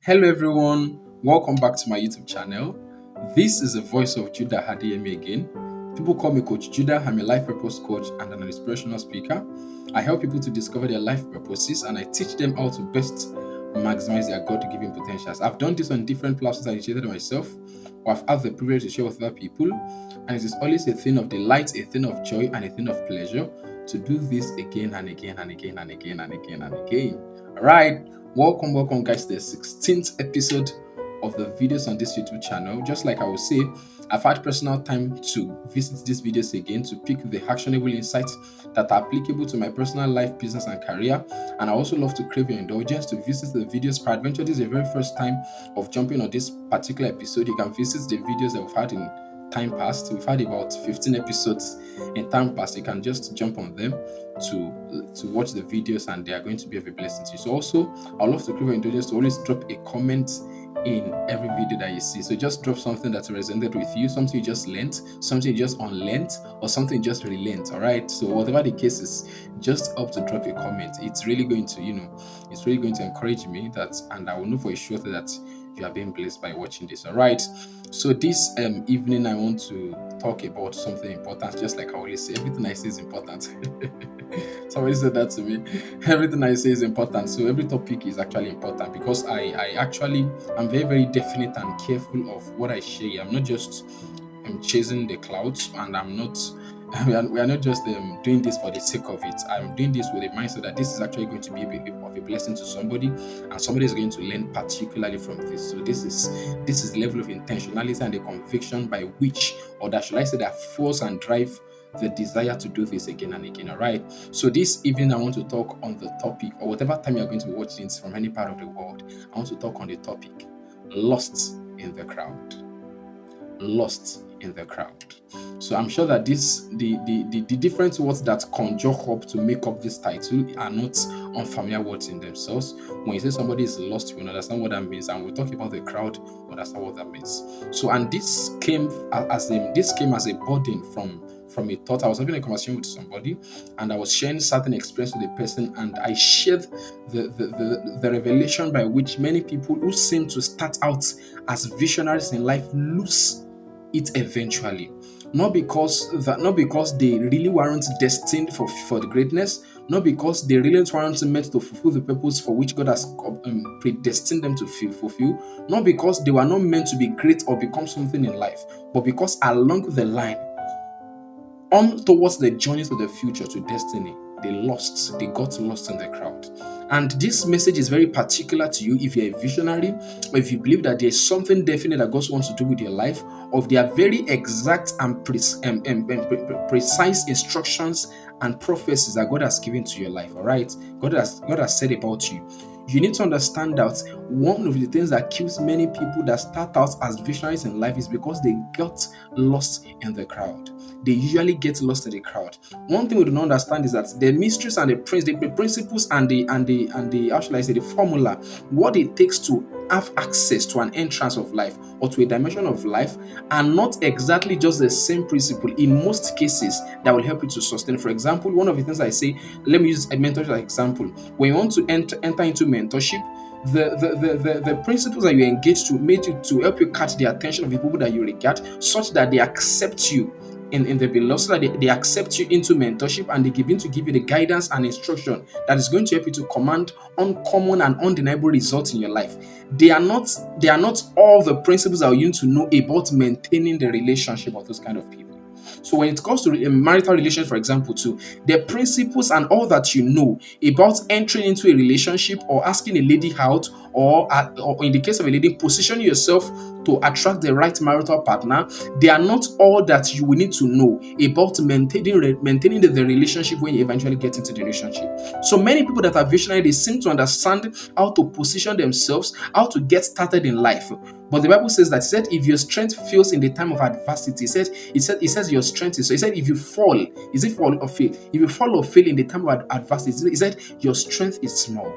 Hello everyone, welcome back to my YouTube channel. This is the voice of Judah Hadiyemi again. People call me Coach Judah. I'm a life purpose coach and an inspirational speaker. I help people to discover their life purposes and I teach them how to best maximize their God-given potentials. I've done this on different platforms I initiated myself, or I've had the privilege to share with other people, and it is always a thing of delight, a thing of joy, and a thing of pleasure to do this again and again and again and again and again and again. All right. Welcome, guys, to the 16th episode of the videos on this YouTube channel. Just like I will say, I've had personal time to visit these videos again to pick the actionable insights that are applicable to my personal life, business, and career. And I also love to crave your indulgence to visit the videos. Peradventure, this is the very first time of jumping on this particular episode. You can visit the videos that we've had in time past. We've had about 15 episodes in time past. You can just jump on them to watch the videos and they are going to be of a blessing to you. So also, I love to crave your indulgence to always drop a comment in every video that you see. So just drop something that resonated with you, something you just learned, something you just unlearned, or something you just relearned. All right. So whatever the case is, just up to drop a comment. It's really going to, it's really going to encourage me and I will know for sure that you are being blessed by watching this. All right. So this evening, I want to talk about something important. Just like I always say, everything I say is important. Somebody said that to me. Everything I say is important. So every topic is actually important because I'm very, very definite and careful of what I share. I'm not just chasing the clouds, and I'm not. We are not just doing this for the sake of it. I'm doing this with a mindset that this is actually going to be of a blessing to somebody, and somebody is going to learn particularly from this. So this is the level of intentionality and the conviction by which, or that should I say, that force and drive the desire to do this again and again. All right. So this evening, I want to talk on the topic, or whatever time you're going to be watching this from any part of the world, I want to talk on the topic: lost in the crowd. Lost in the crowd. So I'm sure that the different words that conjure up to make up this title are not unfamiliar words in themselves. When you say somebody is lost, we understand what that means, and we'll talk about the crowd, we understand what that means. So, and this came as a burden from a thought. I was having a conversation with somebody and I was sharing certain experience with the person, and I shared the revelation by which many people who seem to start out as visionaries in life lose it eventually. Not because they really weren't destined for the greatness, not because they really weren't meant to fulfill the purpose for which God has predestined them to fulfill, not because they were not meant to be great or become something in life, but because along the line, on towards the journey to the future, to destiny, they got lost in the crowd. And this message is very particular to you if you're a visionary, or if you believe that there's something definite that God wants to do with your life, or if there are very exact and precise instructions and prophecies that God has given to your life. All right, God has said about you. You need to understand that one of the things that kills many people that start out as visionaries in life is because they got lost in the crowd. They usually get lost in the crowd. One thing we do not understand is that the mysteries and the principles and the how shall I say, the formula, what it takes to have access to an entrance of life or to a dimension of life, are not exactly just the same principle in most cases that will help you to sustain. For example, one of the things I say, let me use a mentorship as example. When you want to enter into mentorship, the principles that you engage to make you to help you catch the attention of the people that you regard, such that they accept you in the beloved, so that they accept you into mentorship and they begin to give you the guidance and instruction that is going to help you to command uncommon and undeniable results in your life. They are not all the principles that you need to know about maintaining the relationship of those kind of people. So when it comes to a marital relation, for example, too, the principles and all that you know about entering into a relationship or asking a lady out, or in the case of a lady, positioning yourself to attract the right marital partner, they are not all that you will need to know about maintaining the relationship when you eventually get into the relationship. So many people that are visionary, they seem to understand how to position themselves, how to get started in life. But the Bible says that, it said, if your strength fails in the time of adversity, it says your strength is. So it said, if you fall, is it fall or fail? If you fall or fail in the time of adversity, it said your strength is small.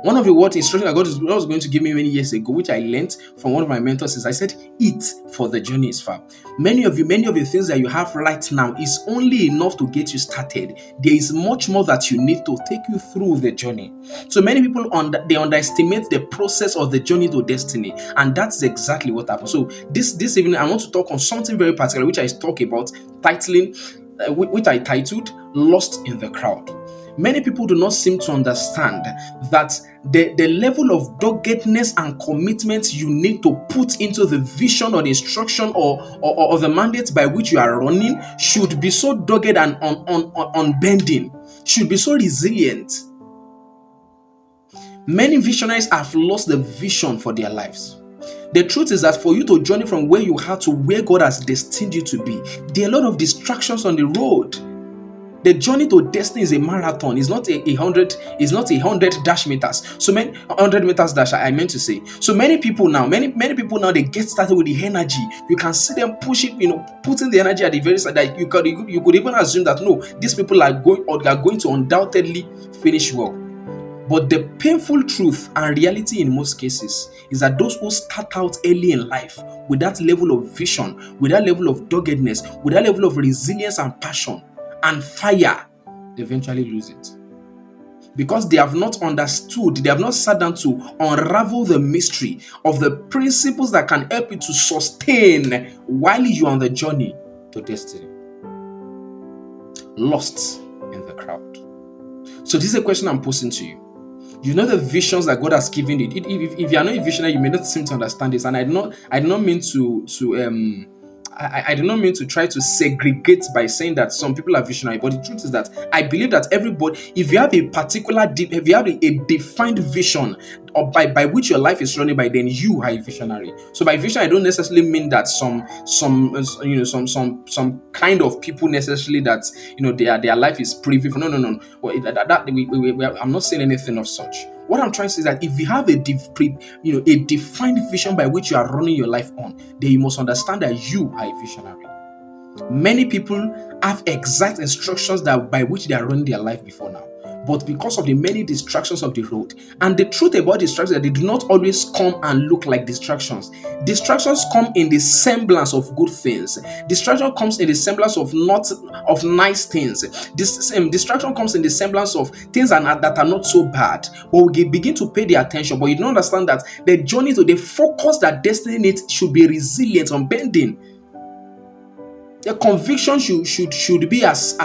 One of the what instruction that God was going to give me many years ago, which I learned from one of my mentors, is I said, eat, for the journey is far. Many of the things that you have right now is only enough to get you started. There is much more that you need to take you through the journey. So many people they underestimate the process of the journey to destiny, and that's exactly what happens. So this evening, I want to talk on something very particular, which I talk about which I titled "Lost in the Crowd." Many people do not seem to understand that the level of doggedness and commitment you need to put into the vision or the instruction or the mandate by which you are running should be so dogged and unbending, should be so resilient. Many visionaries have lost the vision for their lives. The truth is that for you to journey from where you are to where God has destined you to be, there are a lot of distractions on the road. The journey to destiny is a marathon. It's not a hundred. It's not 100 dash meters. So many 100 meters dash. I meant to say. So many people now, many people now, they get started with the energy. You can see them pushing, putting the energy at the very side. That you could even assume that no, these people are going to undoubtedly finish well. But the painful truth and reality in most cases is that those who start out early in life with that level of vision, with that level of doggedness, with that level of resilience and passion and fire, they eventually lose it. Because they have not understood, they have not sat down to unravel the mystery of the principles that can help you to sustain while you are on the journey to destiny. Lost in the crowd. So this is a question I'm posing to you. You know the visions that God has given you. If you are not a visionary, you may not seem to understand this. And I do not mean I do not mean to try to segregate by saying that some people are visionary, but the truth is that I believe that everybody, if you have a defined vision or by which your life is running by, then you are a visionary. So by vision, I don't necessarily mean that some kind of people necessarily that their life is privy. No. Well, I'm not saying anything of such. What I'm trying to say is that if you have a defined vision by which you are running your life on, then you must understand that you are a visionary. Many people have exact instructions by which they are running their life before now. But because of the many distractions of the road, and the truth about distractions is that they do not always come and look like distractions. Distractions come in the semblance of good things. Distraction comes in the semblance of nice things. Distraction comes in the semblance of things that are not so bad. But we begin to pay the attention. But you don't understand that the journey to the focus that destiny needs should be resilient, unbending. The conviction should be as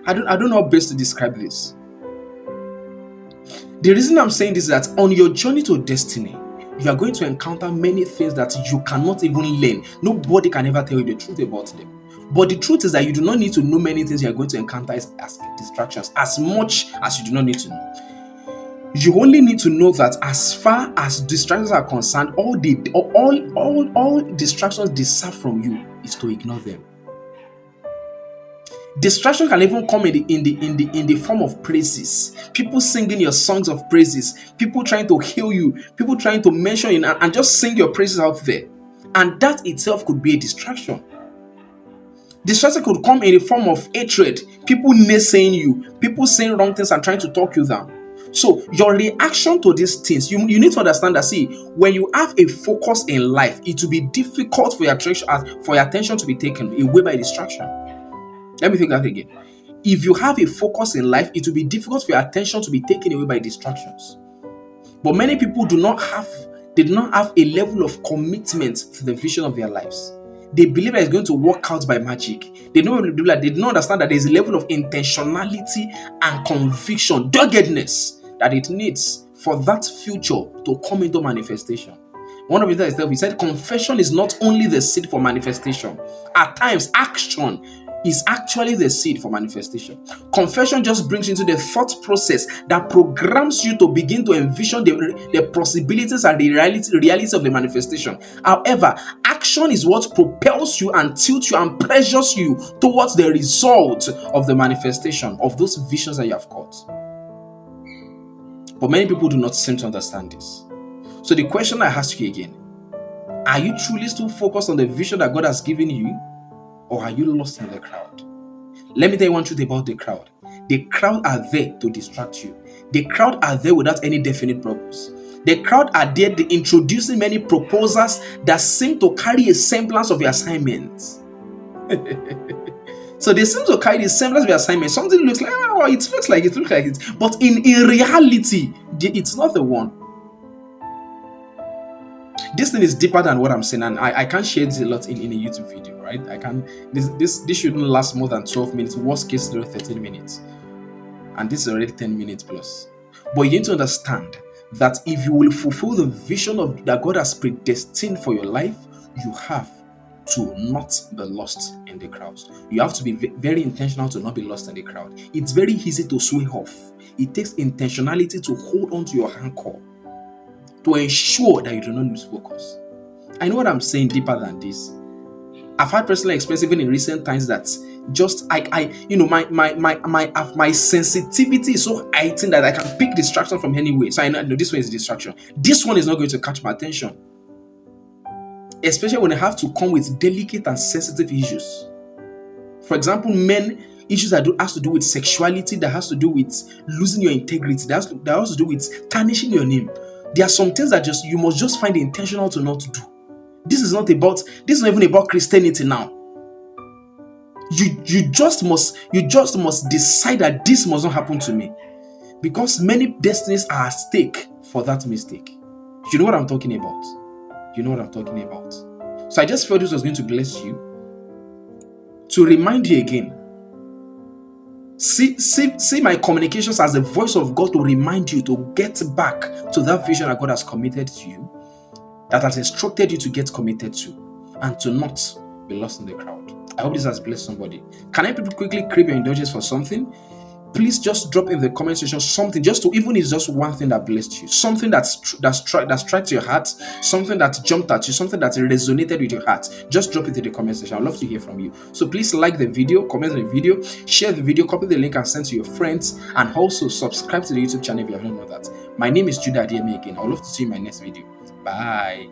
I don't know how best to describe this. The reason I'm saying this is that on your journey to destiny, you are going to encounter many things that you cannot even learn. Nobody can ever tell you the truth about them. But the truth is that you do not need to know many things you are going to encounter as distractions, as much as you do not need to know. You only need to know that as far as distractions are concerned, all distractions deserve from you is to ignore them. Distraction can even come in the form of praises. People singing your songs of praises. People trying to heal you. People trying to mention you and just sing your praises out there. And that itself could be a distraction. Distraction could come in the form of hatred. People naysaying you. People saying wrong things and trying to talk you down. So your reaction to these things, you need to understand that, when you have a focus in life, it will be difficult for your attention to be taken away by distraction. Let me think that again. If you have a focus in life, it will be difficult for your attention to be taken away by distractions. But many people do not have a level of commitment to the vision of their lives. They believe that it's going to work out by magic. They don't understand that there's a level of intentionality and conviction, doggedness that it needs for that future to come into manifestation. One of the things we said, confession is not only the seed for manifestation. At times, action is actually the seed for manifestation. Confession just brings you into the thought process that programs you to begin to envision the possibilities and the reality of the manifestation. However, action is what propels you and tilts you and pressures you towards the result of the manifestation of those visions that you have caught. But many people do not seem to understand this. So the question I ask you again, are you truly still focused on the vision that God has given you? Or are you lost in the crowd? Let me tell you one truth about the crowd. The crowd are there to distract you. The crowd are there without any definite purpose. The crowd are there introducing many proposals that seem to carry a semblance of the assignment. So they seem to carry the semblance of the assignment. Something looks like, oh, it looks like it. But in reality, it's not the one. This thing is deeper than what I'm saying, and I can't share this a lot in a YouTube video, right? I can't. This shouldn't last more than 12 minutes. Worst case scenario, 13 minutes, and this is already 10 minutes plus. But you need to understand that if you will fulfill the vision that God has predestined for your life, you have to not be lost in the crowd. You have to be very intentional to not be lost in the crowd. It's very easy to sway off. It takes intentionality to hold on to your anchor, to ensure that you do not lose focus. I know what I'm saying deeper than this. I've had personal experience even in recent times that just my sensitivity is so heightened that I can pick distraction from anywhere. So I know this one is a distraction. This one is not going to catch my attention. Especially when I have to come with delicate and sensitive issues. For example, issues that has to do with sexuality, that has to do with losing your integrity, that has to do with tarnishing your name. There are some things that you must just find intentional to not do. This is not even about Christianity now. You just must decide that this must not happen to me, because many destinies are at stake for that mistake. You know what I'm talking about? So I just felt this was going to bless you, to remind you again. See my communications as the voice of God to remind you to get back to that vision that God has committed to you, that has instructed you to get committed to, and to not be lost in the crowd. I hope this has blessed somebody. Can I quickly crave your indulgence for something? Please just drop in the comment section something, just to, even if it's just one thing that blessed you, something that strikes your heart, something that jumped at you, something that resonated with your heart. Just drop it in the comment section. I'd love to hear from you. So please like the video, comment on the video, share the video, copy the link and send to your friends, and also subscribe to the YouTube channel if you have not done that. My name is Judah Adeyemi again. I'd love to see you in my next video. Bye.